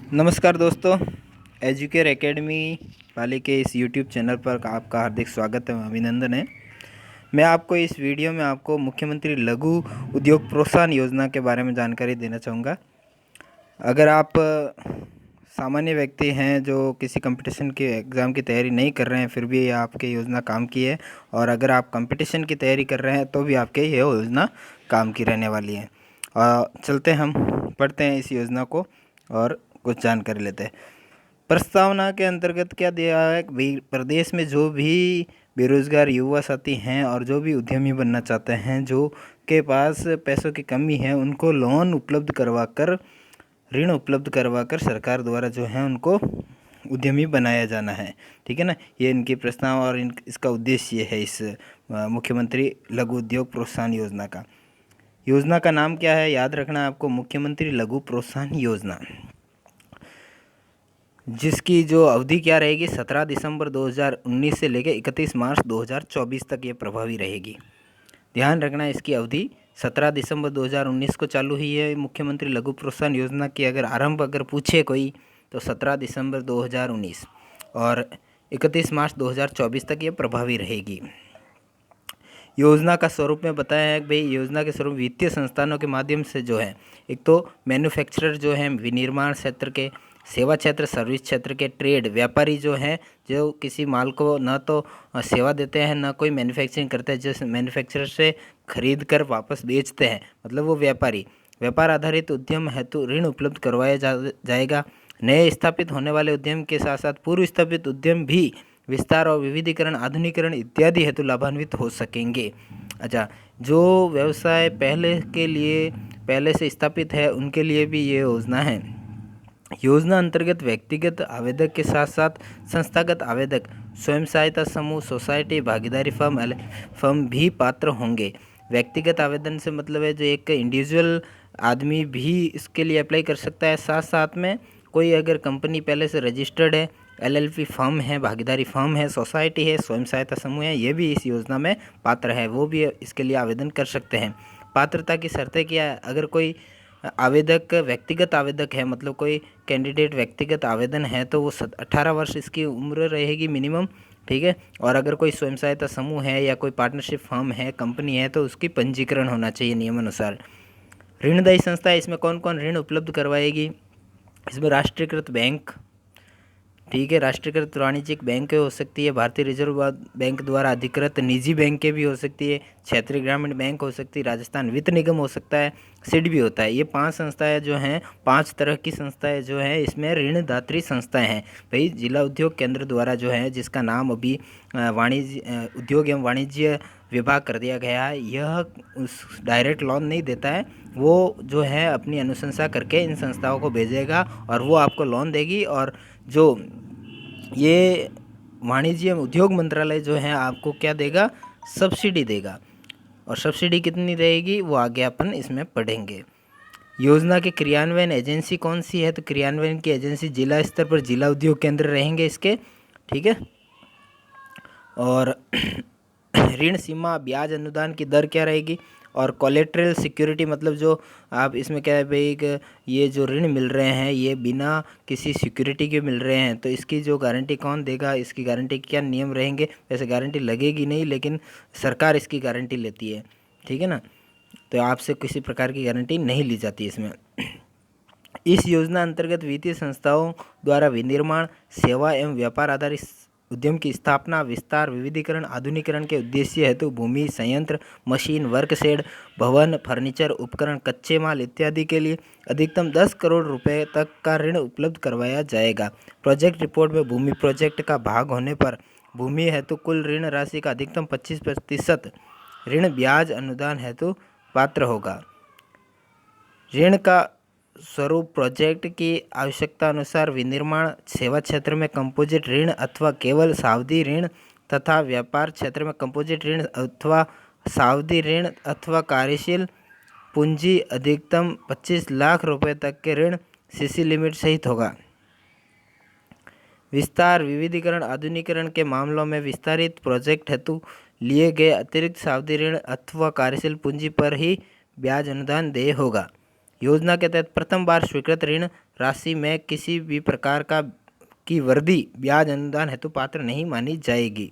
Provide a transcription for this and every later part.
नमस्कार दोस्तों, educare academy वाले के इस यूट्यूब चैनल पर आपका हार्दिक स्वागत है, अभिनंदन है। मैं आपको इस वीडियो में मुख्यमंत्री लघु उद्योग प्रोत्साहन योजना के बारे में जानकारी देना चाहूँगा। अगर आप सामान्य व्यक्ति हैं जो किसी कंपटीशन के एग्ज़ाम की तैयारी नहीं कर रहे हैं, फिर भी आपके योजना काम की है, और अगर आप कंपटीशन की तैयारी कर रहे हैं तो भी आपके ये योजना काम की रहने वाली है। चलते हम पढ़ते हैं इस योजना को और कुछ जानकारी लेते हैं। प्रस्तावना के अंतर्गत क्या दिया है भाई, प्रदेश में जो भी बेरोजगार युवा साथी हैं और जो भी उद्यमी बनना चाहते हैं, जो के पास पैसों की कमी है, उनको लोन उपलब्ध करवाकर, ऋण उपलब्ध करवाकर सरकार द्वारा जो है उनको उद्यमी बनाया जाना है। ठीक है ना, ये इनकी प्रस्ताव और इसका उद्देश्य है इस मुख्यमंत्री लघु उद्योग प्रोत्साहन योजना का। योजना का नाम क्या है, याद रखना आपको, मुख्यमंत्री लघु प्रोत्साहन योजना, जिसकी जो अवधि क्या रहेगी, 17 दिसंबर 2019 से लेकर 31 मार्च 2024 तक ये प्रभावी रहेगी। ध्यान रखना, इसकी अवधि 17 दिसंबर 2019 को चालू हुई है मुख्यमंत्री लघु प्रोत्साहन योजना की। अगर पूछे कोई तो 17 दिसंबर 2019 और 31 मार्च 2024 तक ये प्रभावी रहेगी। योजना का स्वरूप में बताया है कि भाई, योजना के स्वरूप वित्तीय संस्थानों के माध्यम से जो है, एक तो मैन्युफैक्चरर जो है विनिर्माण क्षेत्र के, सेवा क्षेत्र सर्विस क्षेत्र के, ट्रेड व्यापारी जो हैं, जो किसी माल को न तो सेवा देते हैं न कोई मैन्युफैक्चरिंग करते हैं, जो मैन्युफैक्चरर से खरीद कर वापस बेचते हैं, मतलब वो व्यापारी। व्यापार आधारित उद्यम हेतु ऋण उपलब्ध करवाया जाएगा। नए स्थापित होने वाले उद्यम के साथ साथ पूर्व स्थापित उद्यम भी विस्तार और विविधीकरण, आधुनिकीकरण इत्यादि हेतु लाभान्वित हो सकेंगे। अच्छा, जो व्यवसाय पहले से स्थापित है उनके लिए भी ये योजना है। योजना अंतर्गत व्यक्तिगत आवेदक के साथ साथ संस्थागत आवेदक, स्वयं सहायता समूह, सोसाइटी, भागीदारी फर्म भी पात्र होंगे। व्यक्तिगत आवेदन से मतलब है जो एक इंडिविजुअल आदमी भी इसके लिए अप्लाई कर सकता है। साथ साथ में कोई अगर कंपनी पहले से रजिस्टर्ड है, एलएलपी फर्म है, भागीदारी फर्म है, सोसाइटी है, स्वयं सहायता समूह है, ये भी इस योजना में पात्र है, वो भी इसके लिए आवेदन कर सकते हैं। पात्रता की शर्तें क्या है, अगर कोई आवेदक व्यक्तिगत आवेदक है, मतलब कोई कैंडिडेट व्यक्तिगत आवेदन है, तो वो 18 वर्ष इसकी उम्र रहेगी मिनिमम। ठीक है, और अगर कोई स्वयं सहायता समूह है या कोई पार्टनरशिप फर्म है, कंपनी है, तो उसकी पंजीकरण होना चाहिए नियमानुसार। ऋणदायी संस्था है, इसमें कौन कौन ऋण उपलब्ध करवाएगी, इसमें राष्ट्रीयकृत बैंक, ठीक है, राष्ट्रीयकृत वाणिज्यिक बैंक हो सकती है, भारतीय रिजर्व बैंक द्वारा अधिकृत निजी बैंकें भी हो सकती है, क्षेत्रीय ग्रामीण बैंक हो सकती है, राजस्थान वित्त निगम हो सकता है, सिड भी होता है। ये 5 संस्थाएं जो हैं, 5 तरह की संस्थाएं जो हैं, इसमें ऋणदात्री संस्थाएं हैं। भाई, जिला उद्योग केंद्र द्वारा जो है, जिसका नाम अभी उद्योग एवं वाणिज्य विभाग कर दिया गया है, यह उस डायरेक्ट लोन नहीं देता है, वो जो है अपनी अनुशंसा करके इन संस्थाओं को भेजेगा और वो आपको लोन देगी। और जो ये वाणिज्य उद्योग मंत्रालय जो है आपको क्या देगा, सब्सिडी देगा, और सब्सिडी कितनी रहेगी वो आगे अपन इसमें पढ़ेंगे। योजना के क्रियान्वयन एजेंसी कौन सी है, तो क्रियान्वयन की एजेंसी जिला स्तर पर जिला उद्योग केंद्र रहेंगे इसके। ठीक है, और ऋण सीमा, ब्याज अनुदान की दर क्या रहेगी, और कोलेट्रल सिक्योरिटी, मतलब जो आप इसमें क्या है भाई, ये जो ऋण मिल रहे हैं ये बिना किसी सिक्योरिटी के मिल रहे हैं, तो इसकी जो गारंटी कौन देगा, इसकी गारंटी क्या नियम रहेंगे। वैसे गारंटी लगेगी नहीं, लेकिन सरकार इसकी गारंटी लेती है। ठीक है ना, तो आपसे किसी प्रकार की गारंटी नहीं ली जाती इसमें। इस योजना अंतर्गत वित्तीय संस्थाओं द्वारा विनिर्माण, सेवा एवं व्यापार आधारित उद्यम की स्थापना, विस्तार, विविधीकरण, आधुनिकीकरण के उद्देश्य हेतु भूमि, संयंत्र, मशीन, वर्कशेड, भवन, फर्नीचर, उपकरण, कच्चे माल इत्यादि के लिए अधिकतम 10 करोड़ रुपए तक का ऋण उपलब्ध करवाया जाएगा। प्रोजेक्ट रिपोर्ट में भूमि प्रोजेक्ट का भाग होने पर भूमि हेतु कुल ऋण राशि का अधिकतम 25% ऋण ब्याज अनुदान हेतु पात्र होगा। ऋण का स्वरूप प्रोजेक्ट की आवश्यकता अनुसार विनिर्माण सेवा क्षेत्र में कंपोजिट ऋण अथवा केवल सावधि ऋण तथा व्यापार क्षेत्र में कंपोजिट ऋण अथवा सावधि ऋण अथवा कार्यशील पूंजी अधिकतम 25 लाख रुपए तक के ऋण सीसी लिमिट सहित होगा। विस्तार, विविधीकरण, आधुनिकीकरण के मामलों में विस्तारित प्रोजेक्ट हेतु लिए गए अतिरिक्त सावधि ऋण अथवा कार्यशील पूंजी पर ही ब्याज अनुदान देय होगा। योजना के तहत प्रथम बार स्वीकृत ऋण राशि में किसी भी प्रकार की वृद्धि ब्याज अनुदान हेतु पात्र नहीं मानी जाएगी।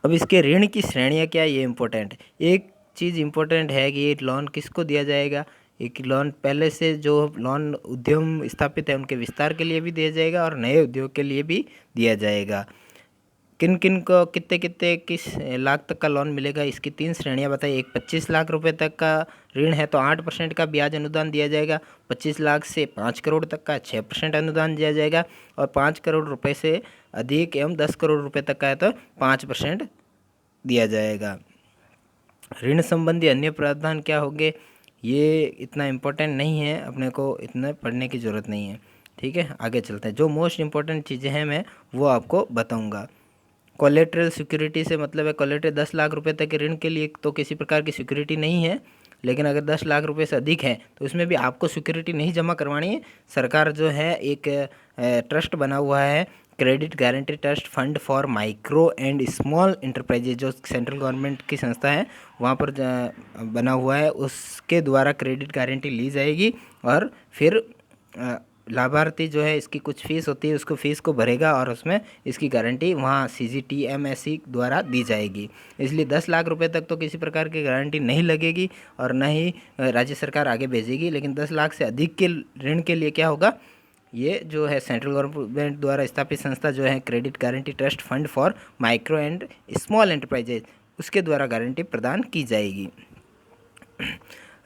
अब इसके ऋण की श्रेणियाँ क्या है, ये इम्पोर्टेंट है। एक चीज़ इम्पोर्टेंट है कि ये लोन किसको दिया जाएगा। एक लोन पहले से जो लोन उद्यम स्थापित है उनके विस्तार के लिए भी दिया जाएगा और नए उद्योग के लिए भी दिया जाएगा। किन किन को कितने कितने किस लाख तक का लोन मिलेगा, इसकी 3 श्रेणियां बताई। एक 25 लाख रुपए तक का ऋण है तो 8% का ब्याज अनुदान दिया जाएगा। 25 लाख से 5 करोड़ तक का 6% अनुदान दिया जाएगा और 5 करोड़ रुपए से अधिक एवं 10 करोड़ रुपए तक का है तो 5% दिया जाएगा। ऋण संबंधी अन्य प्रावधान क्या होंगे, ये इतना इम्पोर्टेंट नहीं है, अपने को इतना पढ़ने की ज़रूरत नहीं है। ठीक है, आगे चलते हैं। जो मोस्ट इम्पोर्टेंट चीज़ें हैं मैं वो आपको बताऊंगा। कोलेट्रल सिक्योरिटी से मतलब है कोलेट्रल 10 लाख रुपए तक के ऋण के लिए तो किसी प्रकार की सिक्योरिटी नहीं है, लेकिन अगर 10 लाख रुपए से अधिक है तो इसमें भी आपको सिक्योरिटी नहीं जमा करवानी है। सरकार जो है एक ट्रस्ट बना हुआ है, credit guarantee trust fund for micro and small enterprises, जो सेंट्रल गवर्नमेंट की संस्था है वहाँ पर बना हुआ है, उसके द्वारा क्रेडिट गारंटी ली जाएगी और फिर लाभार्थी जो है इसकी कुछ फीस होती है, उसको फीस को भरेगा और उसमें इसकी गारंटी वहाँ CGTMSE द्वारा दी जाएगी। इसलिए 10 लाख रुपए तक तो किसी प्रकार की गारंटी नहीं लगेगी और न ही राज्य सरकार आगे भेजेगी। लेकिन 10 लाख से अधिक के ऋण के लिए क्या होगा, ये जो है सेंट्रल गवर्नमेंट द्वारा स्थापित संस्था जो है credit guarantee trust fund for micro and small enterprises, उसके द्वारा गारंटी प्रदान की जाएगी।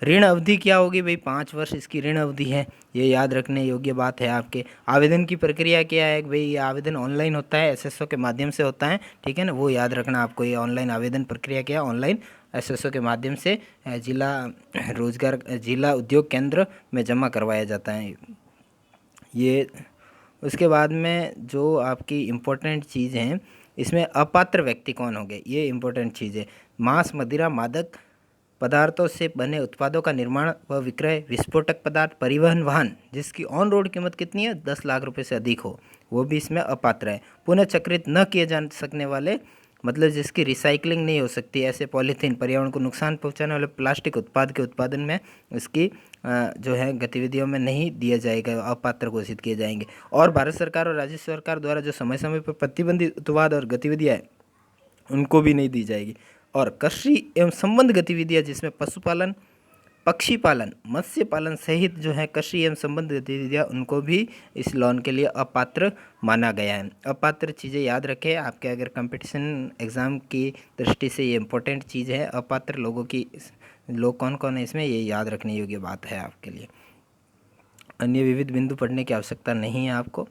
ऋण अवधि क्या होगी भाई, 5 वर्ष इसकी ऋण अवधि है, ये याद रखने योग्य बात है आपके। आवेदन की प्रक्रिया क्या है भाई, ये आवेदन ऑनलाइन होता है, SSO के माध्यम से होता है, ठीक है ना, वो याद रखना आपको। ये ऑनलाइन आवेदन प्रक्रिया क्या है, ऑनलाइन SSO के माध्यम से जिला उद्योग केंद्र में जमा करवाया जाता है ये। उसके बाद में जो आपकी इम्पोर्टेंट चीज़ हैं इसमें अपात्र व्यक्ति कौन होंगे, ये इम्पोर्टेंट चीज़ है। मांस, मदिरा, मादक पदार्थों से बने उत्पादों का निर्माण व विक्रय, विस्फोटक पदार्थ, परिवहन वाहन जिसकी ऑन रोड कीमत कितनी है, 10 लाख रुपए से अधिक हो, वो भी इसमें अपात्र है। पुनः चक्रित न किए जा सकने वाले मतलब जिसकी रिसाइकलिंग नहीं हो सकती, ऐसे पॉलीथीन, पर्यावरण को नुकसान पहुंचाने वाले प्लास्टिक उत्पाद के उत्पादन में इसकी जो है गतिविधियों में नहीं दिया जाएगा, अपात्र घोषित किए जाएंगे। और भारत सरकार और राज्य सरकार द्वारा जो समय समय पर प्रतिबंधित उत्पाद और गतिविधियाँ हैं उनको भी नहीं दी जाएगी। और कृषि एवं संबंध गतिविधियाँ जिसमें पशुपालन, पक्षी पालन, मत्स्य पालन सहित जो है कृषि एवं संबंध गतिविधियाँ उनको भी इस लोन के लिए अपात्र माना गया है। अपात्र चीज़ें याद रखें, आपके अगर कंपटीशन एग्ज़ाम की दृष्टि से ये इम्पोर्टेंट चीज़ है। अपात्र लोगों की लोग कौन कौन है इसमें, ये याद रखने योग्य बात है आपके लिए। अन्य विविध बिंदु पढ़ने की आवश्यकता नहीं है आपको,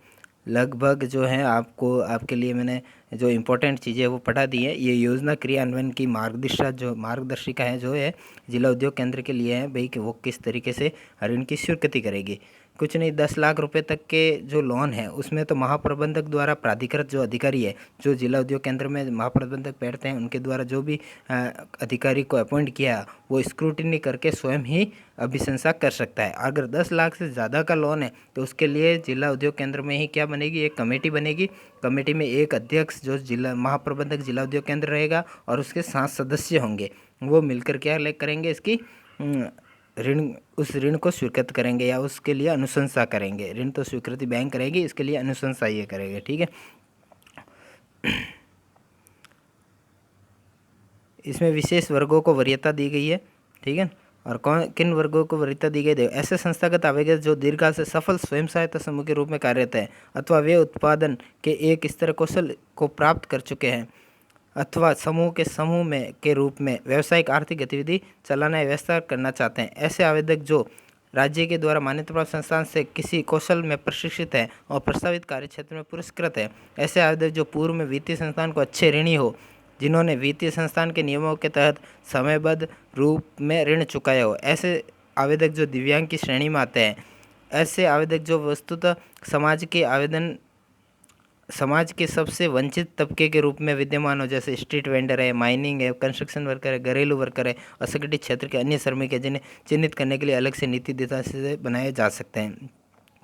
लगभग जो है आपको आपके लिए मैंने जो इम्पोर्टेंट चीज़ें वो पढ़ा दी है। ये योजना क्रियान्वयन की मार्गदर्शिका है जो है जिला उद्योग केंद्र के लिए है भाई कि वो किस तरीके से ऋण की स्वीकृति करेगी। कुछ नहीं, 10 लाख रुपए तक के जो लोन है उसमें तो महाप्रबंधक द्वारा प्राधिकृत जो अधिकारी है, जो जिला उद्योग केंद्र में महाप्रबंधक बैठते हैं उनके द्वारा जो भी अधिकारी को अपॉइंट किया वो स्क्रूटिनी करके स्वयं ही अभिशंसा कर सकता है। अगर 10 लाख से ज़्यादा का लोन है तो उसके लिए जिला उद्योग केंद्र में ही क्या बनेगी, एक कमेटी बनेगी। कमेटी में एक अध्यक्ष जो जिला महाप्रबंधक जिला उद्योग केंद्र रहेगा और उसके 7 सदस्य होंगे, वो मिलकर क्या करेंगे, इसकी उस ऋण को स्वीकृत करेंगे या उसके लिए अनुशंसा करेंगे। ऋण तो स्वीकृति बैंक करेगी, इसके लिए अनुशंसा ये करेंगे, ठीक है। इसमें विशेष वर्गों को वरीयता दी गई है, ठीक है। और कौन किन वर्गों को वरीयता दी गई, ऐसे संस्थागत आवेदक जो दीर्घकाल से सफल स्वयं सहायता समूह के रूप में कार्यरत है अथवा वे उत्पादन के एक स्तर कौशल को प्राप्त कर चुके हैं अथवा समूह में के रूप में व्यावसायिक आर्थिक गतिविधि चलाना या व्यवस्था करना चाहते हैं। ऐसे आवेदक जो राज्य के द्वारा मान्यता प्राप्त संस्थान से किसी कौशल में प्रशिक्षित है और प्रस्तावित कार्य क्षेत्र में पुरस्कृत है। ऐसे आवेदक जो पूर्व में वित्तीय संस्थान को अच्छे ऋणी हो, जिन्होंने वित्तीय संस्थान के नियमों के तहत समयबद्ध रूप में ऋण चुकाया हो। ऐसे आवेदक जो दिव्यांग की श्रेणी में आते हैं। ऐसे आवेदक जो वस्तुतः समाज के सबसे वंचित तबके के रूप में विद्यमान हो, जैसे स्ट्रीट वेंडर है, माइनिंग है, कंस्ट्रक्शन वर्कर है, घरेलू वर्कर है, असंगठित क्षेत्र के अन्य श्रमिक है, जिन्हें चिन्हित करने के लिए अलग से नीति दिशा से बनाए जा सकते हैं।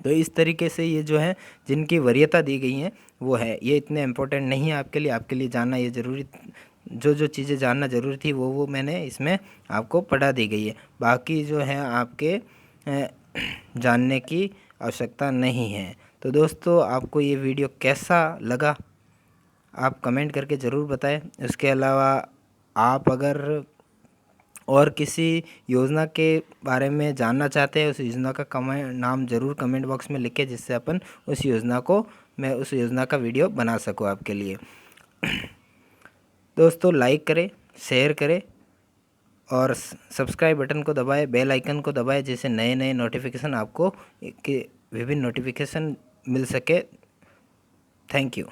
तो इस तरीके से ये जो है जिनकी वरीयता दी गई है वो है, ये इतने इम्पोर्टेंट नहीं है आपके लिए जानना ये ज़रूरी जो जो चीज़ें जानना ज़रूरी थी वो मैंने इसमें आपको पढ़ा दी गई है। बाकी जो है आपके जानने की आवश्यकता नहीं है। तो दोस्तों आपको ये वीडियो कैसा लगा आप कमेंट करके ज़रूर बताएं। उसके अलावा आप अगर और किसी योजना के बारे में जानना चाहते हैं उस योजना का नाम ज़रूर कमेंट बॉक्स में लिखें, जिससे अपन उस योजना का वीडियो बना सकूँ आपके लिए। दोस्तों लाइक करें, शेयर करें और सब्सक्राइब बटन को दबाएं, बेल आइकन को दबाएं, जिससे नए नए नोटिफिकेशन आपको विभिन्न नोटिफिकेशन मिल सके। Thank you.